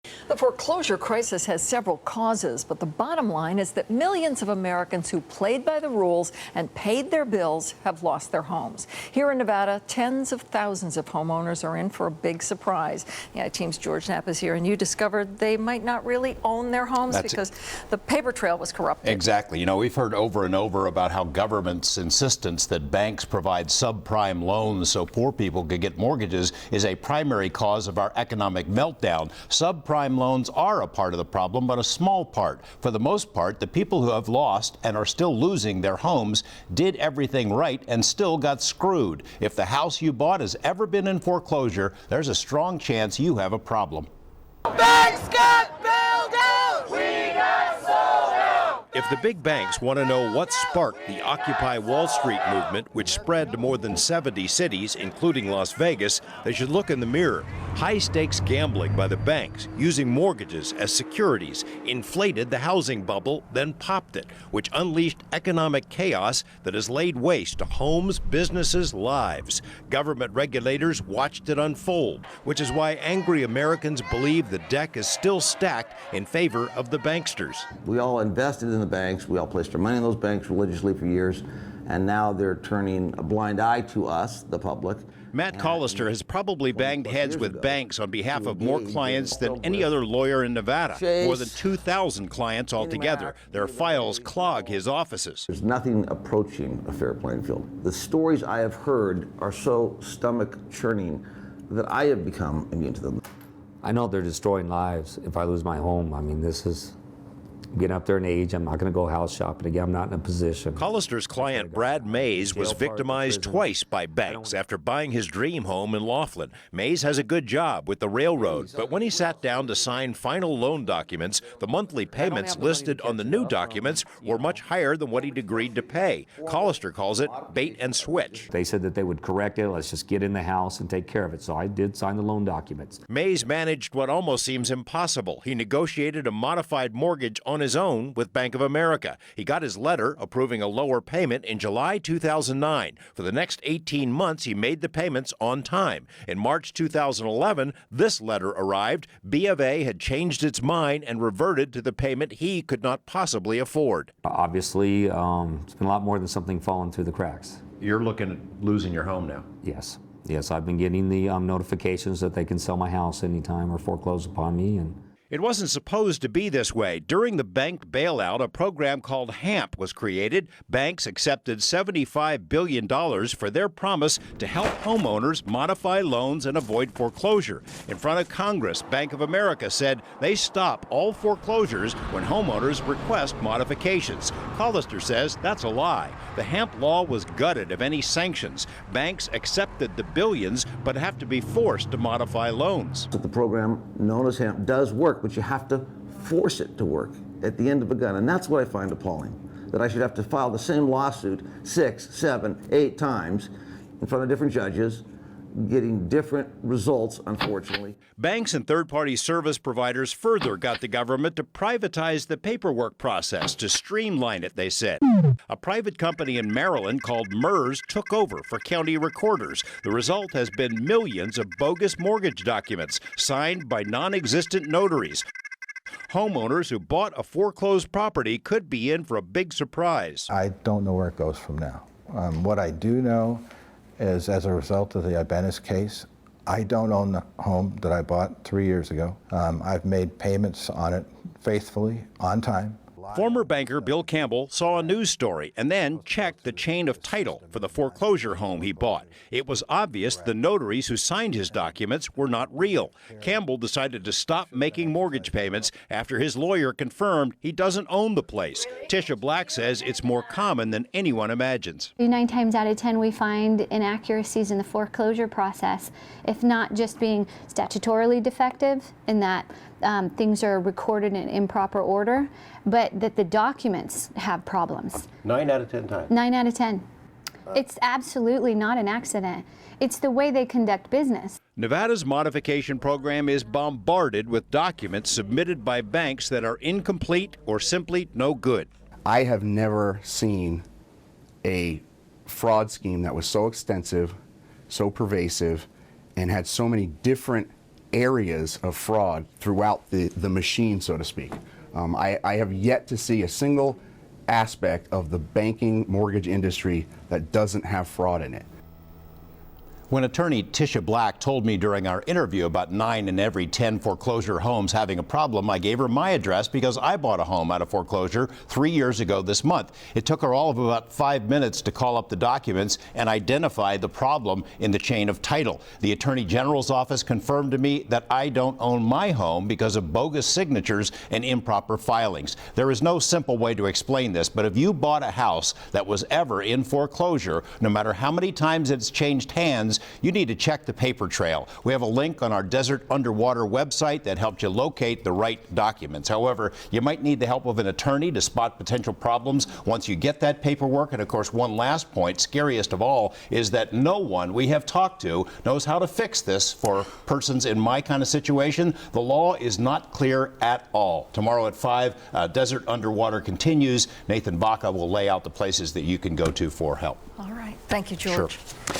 The foreclosure crisis has several causes, but the bottom line is that millions of Americans who played by the rules and paid their bills have lost their homes. Here in Nevada, tens of thousands of homeowners are in for a big surprise. Yeah, Team's George Knapp is here, and you discovered they might not really own their homes because the paper trail was corrupted. Exactly. You know, we've heard over and over about how government's insistence that banks provide subprime loans so poor people could get mortgages is a primary cause of our economic meltdown. Subprime loans are a part of the problem, but a small part. For the most part, the people who have lost and are still losing their homes did everything right and still got screwed. If the house you bought has ever been in foreclosure, there's a strong chance you have a problem. Banks got bailed out! We got sold out! If the big banks want to know what sparked the Occupy Wall Street movement, which spread to more than 70 cities, including Las Vegas, they should look in the mirror. High-stakes gambling by the banks, using mortgages as securities, inflated the housing bubble, then popped it, which unleashed economic chaos that has laid waste to homes, businesses, lives. Government regulators watched it unfold, which is why angry Americans believe the deck is still stacked in favor of the banksters. We all invested in the banks. We all placed our money in those banks religiously for years, and now they're turning a blind eye to us, the public. Matt Collister has probably banged heads with banks on behalf of more clients than any other lawyer in Nevada. More than 2,000 clients altogether. Their files clog his offices. There's nothing approaching a fair playing field. The stories I have heard are so stomach churning that I have become immune to them. I know they're destroying lives if I lose my home. I mean, this is getting up there in age. I'm not going to go house shopping again. I'm not in a position. Collister's client, Brad Mays, was victimized twice by banks after buying his dream home in Laughlin. Mays has a good job with the railroad, but when he sat down to sign final loan documents, the monthly payments listed on the new documents were much higher than what he'd agreed to pay. Collister calls it bait and switch. They said that they would correct it. Let's just get in the house and take care of it. So I did sign the loan documents. Mays managed what almost seems impossible. He negotiated a modified mortgage on his own with Bank of America. He got his letter approving a lower payment in July 2009. For the next 18 months, he made the payments on time. In March 2011, this letter arrived. B of A had changed its mind and reverted to the payment he could not possibly afford. Obviously, it's been a lot more than something falling through the cracks. You're looking at losing your home now. Yes. Yes, I've been getting the notifications that they can sell my house anytime or foreclose upon me. And it wasn't supposed to be this way. During the bank bailout, a program called HAMP was created. Banks accepted $75 billion for their promise to help homeowners modify loans and avoid foreclosure. In front of Congress, Bank of America said they stop all foreclosures when homeowners request modifications. Collister says that's a lie. The HAMP law was gutted of any sanctions. Banks accepted the billions, but have to be forced to modify loans. The program known as HAMP does work, but you have to force it to work at the end of a gun. And that's what I find appalling, that I should have to file the same lawsuit 6, 7, 8 times in front of different judges, getting different results, unfortunately. Banks and third-party service providers further got the government to privatize the paperwork process to streamline it, they said. A private company in Maryland called MERS took over for county recorders. The result has been millions of bogus mortgage documents signed by non-existent notaries. Homeowners who bought a foreclosed property could be in for a big surprise. I don't know where it goes from now. What I do know is, as a result of the Ibanez case, I don't own the home that I bought 3 years ago. I've made payments on it faithfully, on time. Former banker Bill Campbell saw a news story and then checked the chain of title for the foreclosure home he bought. It was obvious the notaries who signed his documents were not real. Campbell decided to stop making mortgage payments after his lawyer confirmed he doesn't own the place. Tisha Black says it's more common than anyone imagines. 9 times out of 10 we find inaccuracies in the foreclosure process, if not just being statutorily defective in that things are recorded in improper order, but that the documents have problems. 9 out of 10 times. 9 out of 10. It's absolutely not an accident. It's the way they conduct business. Nevada's modification program is bombarded with documents submitted by banks that are incomplete or simply no good. I have never seen a fraud scheme that was so extensive, so pervasive, and had so many different areas of fraud throughout the machine, so to speak. I have yet to see a single aspect of the banking mortgage industry that doesn't have fraud in it. When attorney Tisha Black told me during our interview about 9 in every 10 foreclosure homes having a problem, I gave her my address because I bought a home out of foreclosure 3 years ago this month. It took her all of about 5 minutes to call up the documents and identify the problem in the chain of title. The Attorney General's office confirmed to me that I don't own my home because of bogus signatures and improper filings. There is no simple way to explain this, but if you bought a house that was ever in foreclosure, no matter how many times it's changed hands, you need to check the paper trail. We have a link on our Desert Underwater website that helps you locate the right documents. However, you might need the help of an attorney to spot potential problems once you get that paperwork. And of course, one last point, scariest of all, is that no one we have talked to knows how to fix this for persons in my kind of situation. The law is not clear at all. Tomorrow at 5, Desert Underwater continues. Nathan Baca will lay out the places that you can go to for help. All right. Thank you, George. Sure.